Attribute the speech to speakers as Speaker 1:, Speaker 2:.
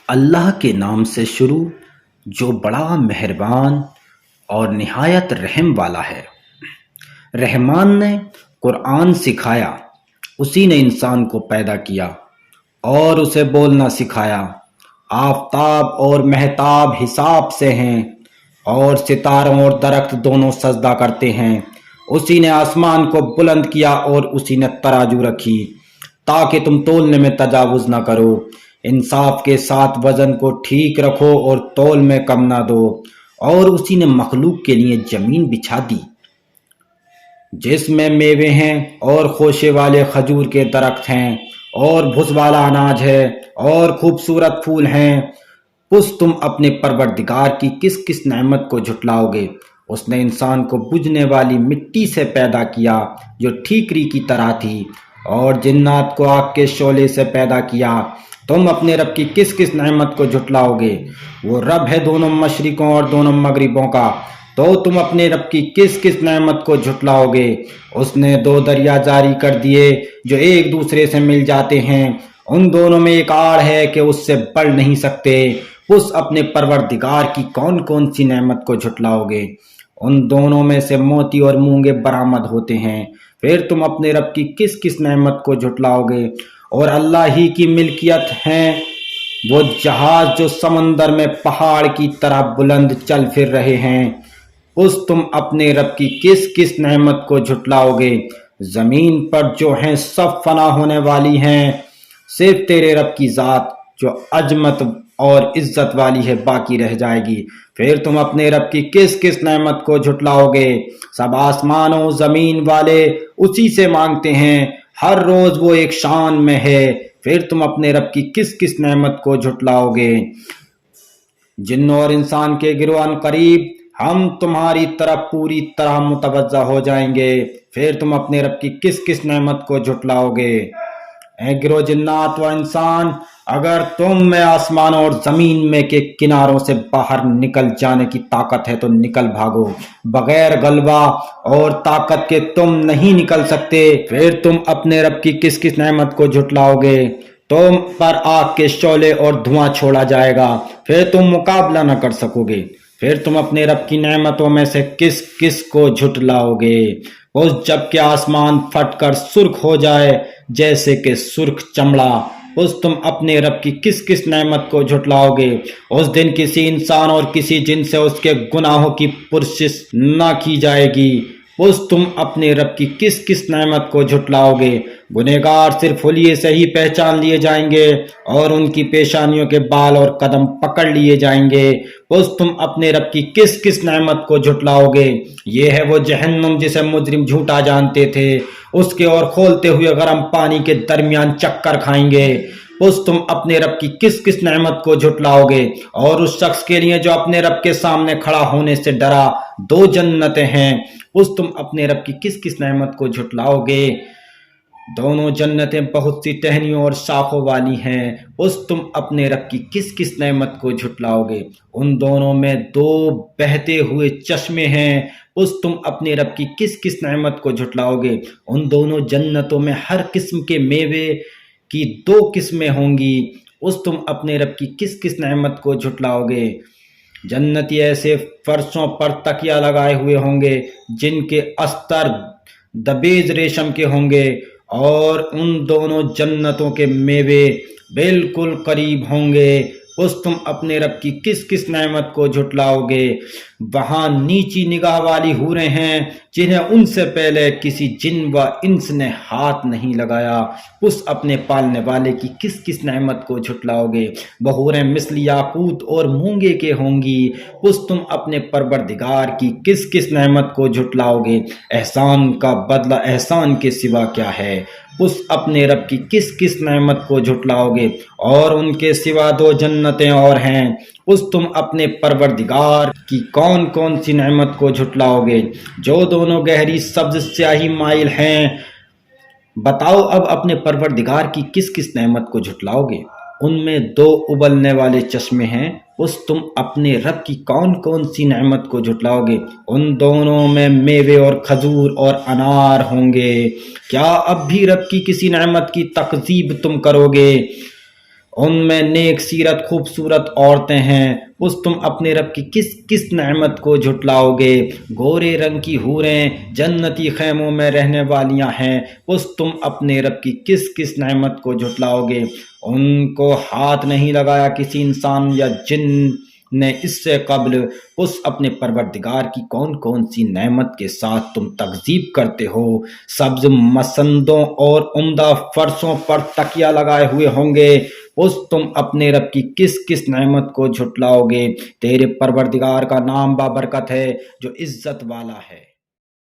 Speaker 1: اللہ کے نام سے شروع جو بڑا مہربان اور نہایت رحم والا ہے۔ رحمان نے قرآن سکھایا، اسی نے انسان کو پیدا کیا اور اسے بولنا سکھایا۔ آفتاب اور مہتاب حساب سے ہیں اور ستاروں اور درخت دونوں سجدہ کرتے ہیں۔ اسی نے آسمان کو بلند کیا اور اسی نے ترازو رکھی تاکہ تم تولنے میں تجاوز نہ کرو۔ انصاف کے ساتھ وزن کو ٹھیک رکھو اور تول میں کم نہ دو۔ اور اسی نے مخلوق کے لیے زمین بچھا دی جس میں میوے ہیں اور خوشے والے کھجور کے درخت ہیں اور بھس والا اناج ہے اور خوبصورت پھول ہیں۔ پس تم اپنے پروردگار کی کس کس نعمت کو جھٹلاؤ گے؟ اس نے انسان کو بجھنے والی مٹی سے پیدا کیا جو ٹھیکری کی طرح تھی، اور جنات کو آگ کے شعلے سے پیدا کیا۔ تم اپنے رب کی کس کس نعمت کو جھٹلاؤ گے؟ وہ رب ہے دونوں مشرقوں اور دونوں مغربوں کا، تو تم اپنے رب کی کس کس نعمت کو جھٹلاؤ گے؟ اس نے دو دریا جاری کر دیے جو ایک دوسرے سے مل جاتے ہیں، ان دونوں میں ایک آڑ ہے کہ اس سے بڑھ نہیں سکتے۔ اس اپنے پروردگار کی کون کون سی نعمت کو جھٹلاؤ گے؟ ان دونوں میں سے موتی اور مونگے برآمد ہوتے ہیں۔ پھر تم اپنے رب کی کس کس نعمت کو جھٹلاؤ گے؟ اور اللہ ہی کی ملکیت ہیں وہ جہاز جو سمندر میں پہاڑ کی طرح بلند چل پھر رہے ہیں۔ اس تم اپنے رب کی کس کس نعمت کو جھٹلاؤ گے؟ زمین پر جو ہیں سب فنا ہونے والی ہیں، صرف تیرے رب کی ذات جو عظمت اور عزت والی ہے باقی رہ جائے گی۔ پھر تم اپنے رب کی کس کس نعمت کو جھٹلاؤ گے؟ سب آسمان و زمین والے اسی سے مانگتے ہیں، ہر روز وہ ایک شان میں ہے۔ پھر تم اپنے رب کی کس کس نعمت کو جھٹلاؤ گے؟ جنوں اور انسان کے گروہ ان قریب ہم تمہاری طرف پوری طرح متوجہ ہو جائیں گے۔ پھر تم اپنے رب کی کس کس نعمت کو جھٹلاؤ گے؟ اے گروہ جنات و انسان، اگر تم میں آسمان اور زمین میں کے کناروں سے باہر نکل جانے کی طاقت ہے تو نکل بھاگو۔ بغیر غلبہ اور طاقت کے تم نہیں نکل سکتے۔ پھر تم اپنے رب کی کس کس نعمت کو جھٹلاؤ گے؟ تم پر آگ کے شعلے اور دھواں چھوڑا جائے گا، پھر تم مقابلہ نہ کر سکو گے۔ پھر تم اپنے رب کی نعمتوں میں سے کس کس کو جھٹلاؤ گے؟ اس جب کہ آسمان پھٹ کر سرخ ہو جائے جیسے کہ سرخ چمڑا، اس تم اپنے رب کی کس کس نعمت کو جھٹلاؤ گے؟ اس دن کسی انسان اور کسی جن سے اس کے گناہوں کی پرسش نہ کی جائے گی۔ اس تم اپنے رب کی کس کس نعمت کو جھٹلاؤ گے؟ گنہگار صرف حلیے سے ہی پہچان لیے جائیں گے اور ان کی پیشانیوں کے بال اور قدم پکڑ لیے جائیں گے۔ اس تم اپنے رب کی کس کس نعمت کو جھٹلاؤ گے؟ یہ ہے وہ جہنم جسے مجرم جھوٹا جانتے تھے، اس کے اور کھولتے ہوئے گرم پانی کے درمیان چکر کھائیں گے۔ اس تم اپنے رب کی کس کس نعمت کو جھٹلاؤ گے؟ اور اس شخص کے لیے جو اپنے رب کے سامنے کھڑا ہونے سے ڈرا، دو جنتیں ہیں۔ اس تم اپنے رب کی کس کس نعمت کو جھٹلاؤ گے؟ دونوں جنتیں بہت سی ٹہنیوں اور شاخوں والی ہیں۔ اس تم اپنے رب کی کس کس نعمت کو جھٹلاؤ گے؟ ان دونوں میں دو بہتے ہوئے چشمے ہیں۔ اس تم اپنے رب کی کس کس نعمت کو جھٹلاؤ گے؟ ان دونوں جنتوں میں ہر قسم کے میوے کی دو قسمیں ہوں گی۔ اس تم اپنے رب کی کس کس نعمت کو جھٹلاؤ گے؟ جنتی ایسے فرشوں پر تکیہ لگائے ہوئے ہوں گے جن کے استر دبیج ریشم کے ہوں گے، اور ان دونوں جنتوں کے میوے بالکل قریب ہوں گے۔ اس تم اپنے رب کی کس کس نعمت کو جھٹلاؤ گے؟ وہاں نیچی نگاہ والی حوریں ہیں جنہیں ان سے پہلے کسی جن و انس نے ہاتھ نہیں لگایا۔ اس اپنے پالنے والے کی کس کس نعمت کو جھٹلاؤ گے؟ وہ حوریں مثل یاقوت اور مونگے کے ہوں گی۔ اس تم اپنے پروردگار کی کس کس نعمت کو جھٹلاؤ گے؟ احسان کا بدلہ احسان کے سوا کیا ہے؟ اس اپنے رب کی کس کس نعمت کو جھٹلاؤ گے؟ اور ان کے سوا دو جنتیں اور ہیں۔ اس تم اپنے پروردگار کی کون کون سی نعمت کو جھٹلاؤ گے؟ جو دونوں گہری سبز سیاہی مائل ہیں۔ بتاؤ اب اپنے پروردگار کی کس کس نعمت کو جھٹلاؤ گے؟ ان میں دو ابلنے والے چشمے ہیں۔ اس تم اپنے رب کی کون کون سی نعمت کو جھٹلاؤ گے؟ ان دونوں میں میوے اور کھجور اور انار ہوں گے۔ کیا اب بھی رب کی کسی نعمت کی تکذیب تم کرو گے؟ ان میں نیک سیرت خوبصورت عورتیں ہیں، اس تم اپنے رب کی کس کس نعمت کو جھٹلاؤ گے؟ گورے رنگ کی حوریں جنتی خیموں میں رہنے والیاں ہیں، اس تم اپنے رب کی کس کس نعمت کو جھٹلاؤ گے؟ ان کو ہاتھ نہیں لگایا کسی انسان یا جن نے اس سے قبل، اس اپنے پروردگار کی کون کون سی نعمت کے ساتھ تم تکذیب کرتے ہو؟ سبز مسندوں اور عمدہ فرشوں پر تکیہ لگائے ہوئے ہوں گے، اس تم اپنے رب کی کس کس نعمت کو جھٹلاؤ گے؟ تیرے پروردگار کا نام بابرکت ہے جو عزت والا ہے۔